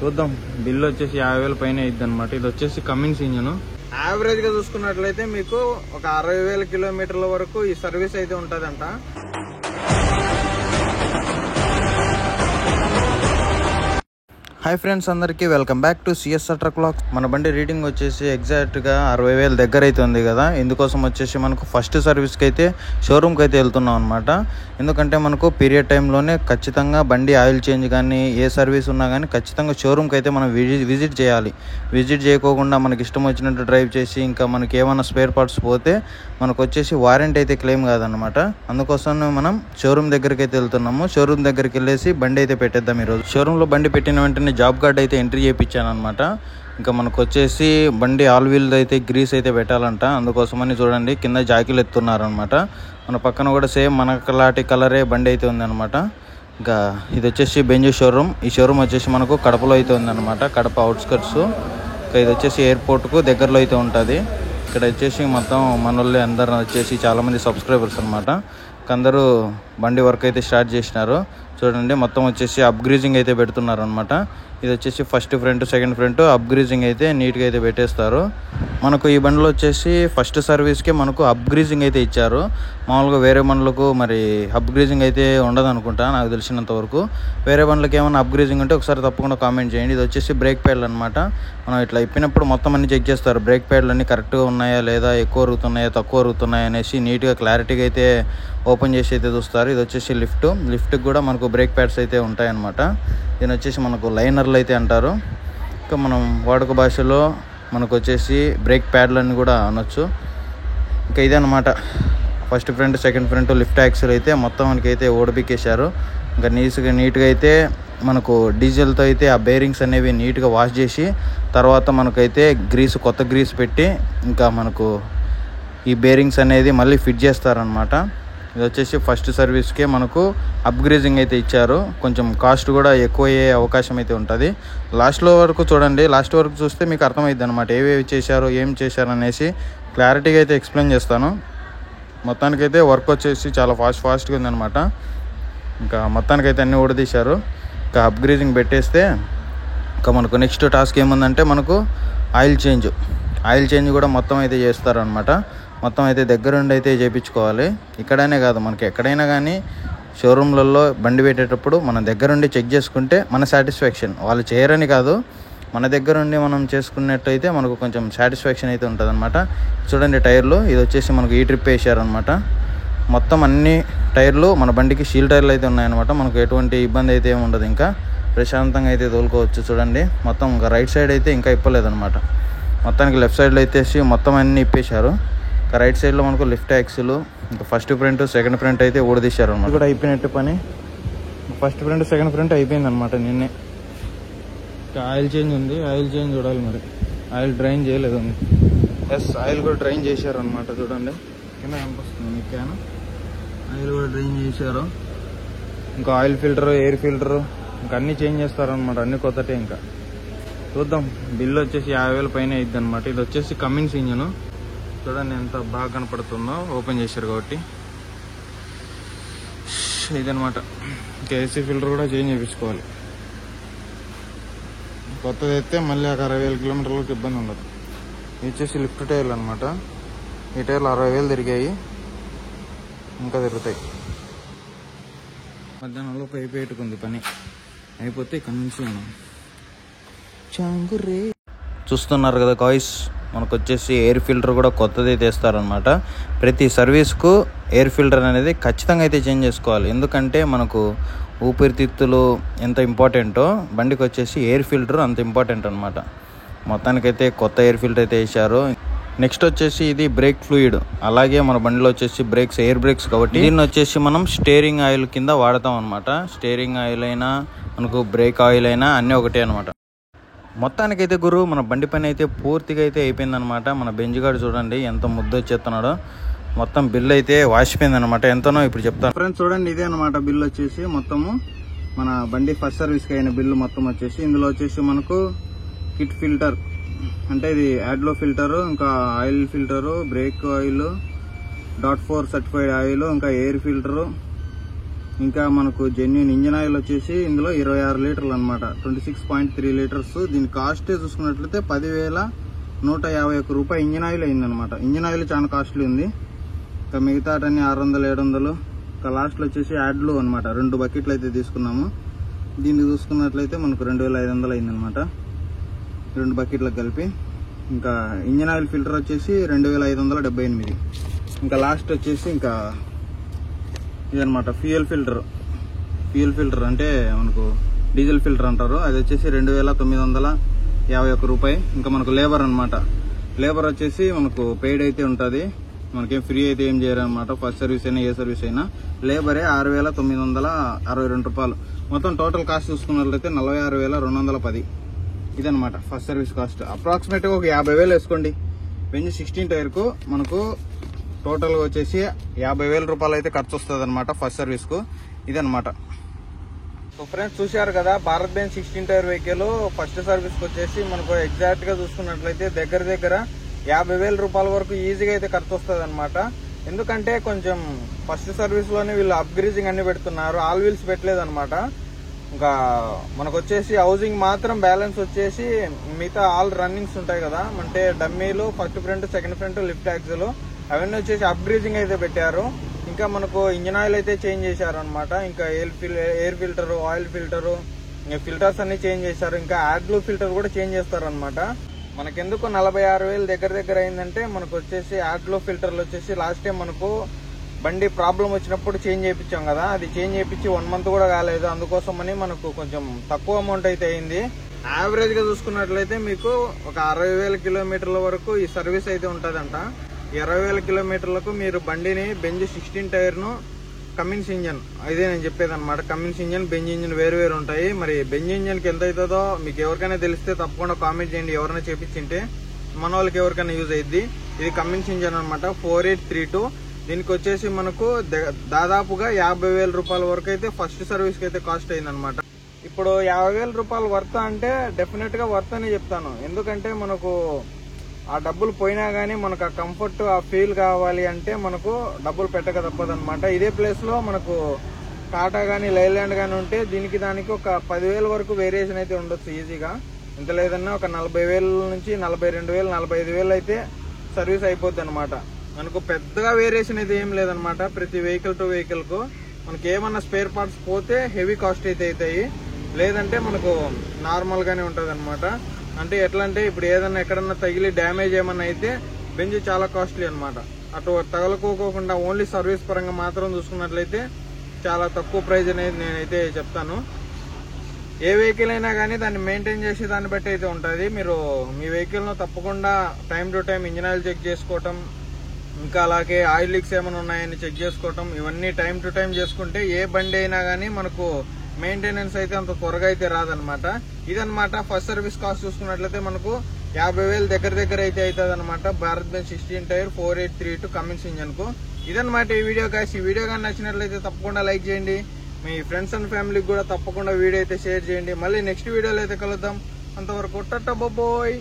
చూద్దాం. బిల్లు వచ్చేసి 50,000 పైన అయిద్ది అనమాట. ఇది వచ్చేసి కమిన్స్ ఇంజన్. యావరేజ్ గా చూసుకున్నట్లయితే మీకు ఒక 60,000 కిలోమీటర్ల వరకు ఈ సర్వీస్ అయితే ఉంటదంట. హాయ్ ఫ్రెండ్స్, అందరికీ welcome back to CSR truck vlogs. మన బండి రీడింగ్ వచ్చేసి ఎగ్జాక్ట్గా 60,000 దగ్గర అయితే ఉంది కదా. ఇందుకోసం వచ్చేసి మనకు ఫస్ట్ సర్వీస్కి అయితే షోరూమ్కి అయితే వెళ్తున్నాం అనమాట. ఎందుకంటే మనకు పీరియడ్ టైంలోనే ఖచ్చితంగా బండి ఆయిల్ చేంజ్ కానీ ఏ సర్వీస్ ఉన్నా కానీ ఖచ్చితంగా షోరూమ్కి అయితే మనం విజిట్ చేయాలి. విజిట్ చేయకోకుండా మనకి ఇష్టం వచ్చినట్టు డ్రైవ్ చేసి ఇంకా మనకి ఏమైనా స్పేర్ పార్ట్స్ పోతే మనకు వచ్చేసి వారంటీ అయితే క్లెయిమ్ కాదనమాట. అందుకోసం మనం షోరూమ్ దగ్గరికి అయితే వెళ్తున్నాము. షోరూమ్ దగ్గరికి వెళ్ళేసి బండి అయితే పెట్టేద్దాం ఈరోజు. షోరూంలో బండి పెట్టిన వెంటనే జాబ్ కార్డ్ అయితే ఎంట్రీ చేయించాను అనమాట. ఇంకా మనకు వచ్చేసి బండి ఆల్ వీల్ అయితే గ్రీస్ అయితే పెట్టాలంట. అందుకోసమని చూడండి కింద జాకీలు ఎత్తున్నారు అనమాట. మన పక్కన కూడా సేమ్ మనకలాంటి కలరే బండి అయితే ఉందన్నమాట. ఇంకా ఇది వచ్చేసి బెంజ్ షోరూమ్. ఈ షోరూమ్ వచ్చేసి మనకు కడపలో అయితే ఉందన్నమాట. కడప అవుట్స్కట్స్. ఇంకా ఇది వచ్చేసి ఎయిర్పోర్ట్కు దగ్గరలో అయితే ఉంటుంది. ఇక్కడ వచ్చేసి మొత్తం మన వాళ్ళే అందరూ వచ్చేసి చాలామంది సబ్స్క్రైబర్స్ అనమాట. అందరూ బండి వర్క్ అయితే స్టార్ట్ చేసినారు. చూడండి మొత్తం వచ్చేసి అప్గ్రీజింగ్ అయితే పెడుతున్నారు అనమాట. ఇది వచ్చేసి ఫస్ట్ ఫ్రంట్ సెకండ్ ఫ్రంట్ అప్గ్రీజింగ్ అయితే నీట్గా అయితే పెట్టేస్తారు. మనకు ఈ బండిలో వచ్చేసి ఫస్ట్ సర్వీస్కి మనకు అప్గ్రీజింగ్ అయితే ఇచ్చారు. మామూలుగా వేరే బండ్లకు మరి అప్గ్రీజింగ్ అయితే ఉండదు అనుకుంటా నాకు తెలిసినంత వరకు. వేరే బండ్లకి ఏమైనా అప్గ్రీజింగ్ ఉంటే ఒకసారి తప్పకుండా కామెంట్ చేయండి. ఇది వచ్చేసి బ్రేక్ ప్యాడ్లు అనమాట. మనం ఇట్లా ఇప్పినప్పుడు మొత్తం అన్ని చెక్ చేస్తారు. బ్రేక్ ప్యాడ్లు అన్నీ కరెక్ట్గా ఉన్నాయా లేదా, ఎక్కువ అరుగుతున్నాయా తక్కువ అరుగుతున్నాయా అనేసి నీట్గా క్లారిటీగా అయితే ఓపెన్ చేసి అయితే చూస్తారు. ఇది వచ్చేసి లిఫ్ట్కి కూడా మనకు బ్రేక్ ప్యాడ్స్ అయితే ఉంటాయన్నమాట. దీని వచ్చేసి మనకు లైనర్లు అయితే అంటారు. ఇంకా మనం వాడుక భాషలో మనకు వచ్చేసి బ్రేక్ ప్యాడ్లని కూడా అనొచ్చు. ఇంకా ఇదే అనమాట. First front second front lift axle అయితే మొత్తం మనకి అయితే ఓడిపికేశారు. ఇంకా నీట్గా అయితే మనకు డీజిల్తో అయితే ఆ బేరింగ్స్ అనేవి నీట్గా వాష్ చేసి తర్వాత మనకైతే కొత్త గ్రీస్ పెట్టి ఇంకా మనకు ఈ బేరింగ్స్ అనేది మళ్ళీ ఫిట్ చేస్తారనమాట. ఇది వచ్చేసి ఫస్ట్ సర్వీస్కే మనకు అప్గ్రేజింగ్ అయితే ఇచ్చారు. కొంచెం కాస్ట్ కూడా ఎక్కువ అయ్యే అవకాశం అయితే ఉంటుంది. లాస్ట్ వరకు చూస్తే మీకు అర్థమైద్ది అనమాట ఏవేవి చేశారు ఏం చేశారు అనేసి క్లారిటీగా అయితే ఎక్స్ప్లెయిన్ చేస్తాను. మొత్తానికైతే వర్క్ వచ్చేసి చాలా ఫాస్ట్గా ఉందన్నమాట. ఇంకా మొత్తానికైతే అన్నీ ఊడదీశారు. ఇంకా అప్గ్రేజింగ్ పెట్టేస్తే ఇంకా మనకు నెక్స్ట్ టాస్క్ ఏముందంటే మనకు ఆయిల్ చేంజ్ కూడా మొత్తం అయితే చేస్తారనమాట. మొత్తం అయితే దగ్గరుండి అయితే చేయించుకోవాలి. ఇక్కడనే కాదు మనకి ఎక్కడైనా కానీ షోరూమ్లలో బండి పెట్టేటప్పుడు మనం దగ్గరుండి చెక్ చేసుకుంటే మన సాటిస్ఫాక్షన్, వాళ్ళు చేయరని కాదు, మన దగ్గరుండి మనం చేసుకున్నట్టయితే మనకు కొంచెం సాటిస్ఫాక్షన్ అయితే ఉంటుంది అనమాట. చూడండి టైర్లు, ఇది వచ్చేసి మనకు ఈ ట్రిప్ వేసారనమాట. మొత్తం అన్ని టైర్లు మన బండికి షీల్ టైర్లు అయితే ఉన్నాయన్నమాట. మనకు ఎటువంటి ఇబ్బంది అయితే ఏమి ఉండదు. ఇంకా ప్రశాంతంగా అయితే తోలుకోవచ్చు. చూడండి మొత్తం ఇంకా రైట్ సైడ్ అయితే ఇంకా ఇప్పలేదన్నమాట. మొత్తానికి లెఫ్ట్ సైడ్లో అయితే మొత్తం అన్నీ ఇప్పేశారు. రైట్ సైడ్లో మనకు లిఫ్ట్ యాక్సిల్ ఇంకా ఫస్ట్ ఫ్రంట్ సెకండ్ ఫ్రంట్ అయితే ఊడదీశారు అనమాట. కూడా అయిపోయినట్టు పని. ఫస్ట్ ఫ్రంట్ సెకండ్ ఫ్రంట్ అయిపోయింది అనమాట నిన్నే. ఆయిల్ చేంజ్ ఉంది, ఆయిల్ చేంజ్ చూడాలి మరి. ఆయిల్ డ్రైన్ చేయలేదు. ఆయిల్ కూడా డ్రైన్ చేశారు అనమాట. చూడండి కింద కనిపిస్తుంది మీకు క్యాన్. ఆయిల్ కూడా డ్రైన్ చేశారు. ఇంకా ఆయిల్ ఫిల్టర్ ఎయిర్ ఫిల్టర్ ఇంకా అన్నీ చేంజ్ చేస్తారనమాట. అన్ని కొత్తటే. ఇంకా చూద్దాం. బిల్లు వచ్చేసి 50,000 పైన అయిద్ది అనమాట. ఇది వచ్చేసి కమిన్స్ ఇంజన్. చూడండి ఎంత బాగా కనపడుతుందో ఓపెన్ చేశారు కాబట్టి. ఇదనమాట. ఇంకా ఏసీ ఫిల్టర్ కూడా చేంజ్ చేయించుకోవాలి. కొత్తది అయితే మళ్ళీ 60,000 కిలోమీటర్లకు ఇబ్బంది ఉండదు. ఇది వచ్చేసి లిఫ్ట్ టైర్లు అనమాట. ఈ టైర్లు 60,000 తిరిగాయి, ఇంకా తిరుగుతాయి. మధ్యాహ్నంలో పైపు పెట్టుకుంది పని అయిపోతే ఇక్కడ నుంచి మనం చాంగురే చూస్తున్నారు కదా గాయ్స్. మనకు వచ్చేసి ఎయిర్ ఫిల్టర్ కూడా కొత్తది తెస్తారనమాట. ప్రతి సర్వీస్కు ఎయిర్ ఫిల్టర్ అనేది ఖచ్చితంగా అయితే చేంజ్ చేసుకోవాలి. ఎందుకంటే మనకు ఊపిరితిత్తులు ఎంత ఇంపార్టెంటో బండికి వచ్చేసి ఎయిర్ ఫిల్టర్ అంత ఇంపార్టెంట్ అనమాట. మొత్తానికైతే కొత్త ఎయిర్ ఫిల్టర్ అయితే వేసారు. నెక్స్ట్ వచ్చేసి ఇది బ్రేక్ ఫ్లూయిడ్. అలాగే మన బండిలో వచ్చేసి బ్రేక్స్ ఎయిర్ బ్రేక్స్ కాబట్టి దీన్ని వచ్చేసి మనం స్టీరింగ్ ఆయిల్ కింద వాడతాం అనమాట. స్టీరింగ్ ఆయిల్ అయినా మనకు బ్రేక్ ఆయిల్ అయినా అన్నీ ఒకటే అనమాట. మొత్తానికైతే మన బండి పని అయితే పూర్తిగా అయితే అయిపోయిందనమాట. మన బెంజ్ గార్డ్ చూడండి ఎంత ముద్దు వచ్చేస్తున్నాడో. మొత్తం బిల్ అయితే వాసిపోయింది అనమాట. ఎంతనో ఇప్పుడు చెప్తాను ఫ్రెండ్స్. చూడండి ఇదే అనమాట బిల్ వచ్చేసి మొత్తము మన బండి ఫస్ట్ సర్వీస్కి అయిన బిల్లు మొత్తం వచ్చేసి. ఇందులో వచ్చేసి మనకు కిట్ ఫిల్టర్ అంటే ఇది యాడ్లో ఫిల్టరు, ఇంకా oil filter, break oil, .4 certified oil, ఇంకా ఎయిర్ ఫిల్టరు, ఇంకా మనకు జెన్యూన్ ఇంజిన్ ఆయిల్ వచ్చేసి ఇందులో 26 లీటర్లు అనమాట, 26.3 లీటర్స్. దీని కాస్ట్ చూసుకున్నట్లయితే 10,151 రూపాయలు ఇంజిన్ ఆయిల్ అయిందనమాట. ఇంజిన్ ఆయిల్ చాలా కాస్ట్లీ ఉంది. ఇంకా మిగతా అన్ని 600, 700. ఇంకా లాస్ట్లో వచ్చేసి యాడ్లు అనమాట, 2 బకెట్లు అయితే తీసుకున్నాము. దీన్ని చూసుకున్నట్లయితే మనకు 2,500 అయిందనమాట, 2 బకెట్లకు కలిపి. ఇంకా ఇంజిన్ ఆయిల్ ఫిల్టర్ వచ్చేసి 2,578. ఇంకా లాస్ట్ వచ్చేసి ఇంకా ఇదనమాట ఫ్యూయల్ ఫిల్టర్ అంటే మనకు డీజిల్ ఫిల్టర్ అంటారు, అది వచ్చేసి 2,951 రూపాయి. ఇంకా మనకు లేబర్ అనమాట, లేబర్ వచ్చేసి మనకు పెయిడ్ అయితే ఉంటుంది, మనకేం ఫ్రీ అయితే ఏం చేయరు అనమాట. ఫస్ట్ సర్వీస్ అయినా ఏ సర్వీస్ అయినా లేబరే 6,962 రూపాయలు. మొత్తం టోటల్ కాస్ట్ చూసుకున్నట్లయితే 46,210. ఇదనమాట ఫస్ట్ సర్వీస్ కాస్ట్. అప్రాక్సిమేట్గా ఒక 50,000 వేసుకోండి. బెంజ్ 16 టైర్కు మనకు టోటల్గా వచ్చేసి 50,000 రూపాయలు అయితే ఖర్చు వస్తుంది అనమాట ఫస్ట్ సర్వీస్కు. ఇదనమాట. సో ఫ్రెండ్స్ చూశారు కదా, Bharat Benz 16 tyre vehicle first సర్వీస్కి వచ్చేసి మనకు ఎగ్జాక్ట్గా చూసుకున్నట్లయితే దగ్గర 50,000 రూపాయల వరకు ఈజీగా అయితే ఖర్చు వస్తుంది అనమాట. ఎందుకంటే కొంచెం ఫస్ట్ సర్వీస్లోనే వీళ్ళు అప్గ్రేజింగ్ అన్ని పెడుతున్నారు, ఆల్ వీల్స్ పెట్టలేదు అనమాట. ఇంకా మనకు వచ్చేసి హౌసింగ్ మాత్రం బ్యాలెన్స్ వచ్చేసి మిగతా ఆల్ రన్నింగ్స్ ఉంటాయి కదా, అంటే డమ్మీలు, first front, second front, lift axle అవన్నీ వచ్చేసి అప్గ్రేజింగ్ అయితే పెట్టారు. ఇంకా మనకు ఇంజిన్ ఆయిల్ అయితే చేంజ్ చేశారు అనమాట. ఇంకా ఎయిర్ ఫిల్టర్, ఆయిల్ ఫిల్టర్, ఇంకా ఫిల్టర్స్ అన్ని చేంజ్ చేశారు. ఇంకా యాడ్లు ఫిల్టర్ కూడా చేంజ్ చేస్తారు అనమాట. మనకెందుకు 46,000 దగ్గర అయిందంటే మనకు వచ్చేసి యాడ్లో ఫిల్టర్లు వచ్చేసి లాస్ట్ టైం మనకు బండి ప్రాబ్లం వచ్చినప్పుడు చేంజ్ చేయించాం కదా, అది చేంజ్ చేయించి 1 మంత్ కూడా కాలేదు. అందుకోసమని మనకు కొంచెం తక్కువ అమౌంట్ అయితే అయింది. యావరేజ్ గా చూసుకున్నట్లయితే మీకు ఒక 60,000 కిలోమీటర్ల వరకు ఈ సర్వీస్ అయితే ఉంటుందంట. 20,000 కిలోమీటర్లకు మీరు బండిని బెంజ్ 16 టైర్ను కమిన్స్ ఇంజన్, ఇదే నేను చెప్పేది అనమాట. కమిన్స్ ఇంజన్, బెంజ్ ఇంజన్ వేరు ఉంటాయి. మరి బెంజ్ ఇంజన్కి ఎంత అవుతుందో మీకు ఎవరికైనా తెలిస్తే తప్పకుండా కామెంట్ చేయండి. ఎవరైనా చేపించింటే మన వాళ్ళకి ఎవరికైనా యూజ్ అయ్యిద్ది. ఇది కమిన్స్ ఇంజన్ అనమాట, 4832. దీనికి వచ్చేసి మనకు దాదాపుగా 50,000 రూపాయల వరకు అయితే ఫస్ట్ సర్వీస్కి అయితే కాస్ట్ అయిందనమాట. ఇప్పుడు 50,000 రూపాయలు వర్త్ అంటే డెఫినెట్ గా వర్త్ అని చెప్తాను. ఎందుకంటే మనకు ఆ డబ్బులు పోయినా గానీ మనకు ఆ కంఫర్ట్, ఆ ఫీల్ కావాలి అంటే మనకు డబ్బులు పెట్టక తప్పదు అనమాట. ఇదే ప్లేస్ లో మనకు టాటా గానీ, లైలాండ్ గానీ ఉంటే దీనికి దానికి ఒక 10,000 వరకు వేరియేషన్ అయితే ఉండొచ్చు ఈజీగా. ఇంత లేదన్నా ఒక 40,000 నుంచి 42,000, 45,000 అయితే సర్వీస్ అయిపోద్ది అనమాట. మనకు పెద్దగా వేరియేషన్ అయితే ఏం లేదనమాట. ప్రతి వెహికల్ టు వెహికల్ కు మనకి ఏమన్నా స్పేర్ పార్ట్స్ పోతే హెవీ కాస్ట్ అయితే అవుతాయి, లేదంటే మనకు నార్మల్ గానే ఉంటది అనమాట. అంటే ఎట్లా అంటే ఇప్పుడు ఏదన్నా ఎక్కడన్నా తగిలి డ్యామేజ్ ఏమన్నా అయితే బెంజ్ చాలా కాస్ట్లీ అనమాట. అటు తగలకోకుండా ఓన్లీ సర్వీస్ పరంగా మాత్రం చూసుకున్నట్లయితే చాలా తక్కువ ప్రైజ్ అనేది నేనైతే చెప్తాను. ఏ వెహికల్ అయినా కానీ దాన్ని మెయింటైన్ చేసే దాన్ని బట్టి అయితే ఉంటుంది. మీరు మీ వెహికల్ ను తప్పకుండా time to time engine oil check చేసుకోవటం, ఇంకా అలాగే ఆయిల్ లీక్స్ ఏమైనా ఉన్నాయని చెక్ చేసుకోవటం, ఇవన్నీ టైం టు టైం చేసుకుంటే ఏ బండి అయినా కానీ మనకు మెయింటెనెన్స్ అయితే అంత త్వరగా అయితే రాదనమాట. ఇదనమాట ఫస్ట్ సర్వీస్ కాస్ట్ చూసుకున్నట్లయితే మనకు 50,000 దగ్గర అయితే అవుతుంది అనమాట. Bharat Benz 16 tyre 4832 Cummins engine కు. ఇదనమాట ఈ వీడియో గాయ్స్. ఈ వీడియో కానీ నచ్చినట్లయితే తప్పకుండా లైక్ చేయండి. మీ ఫ్రెండ్స్ అండ్ ఫ్యామిలీకి కూడా తప్పకుండా వీడియో అయితే షేర్ చేయండి. మళ్ళీ నెక్స్ట్ వీడియోలో అయితే కలుద్దాం. అంతవరకు టాటా బాయ్.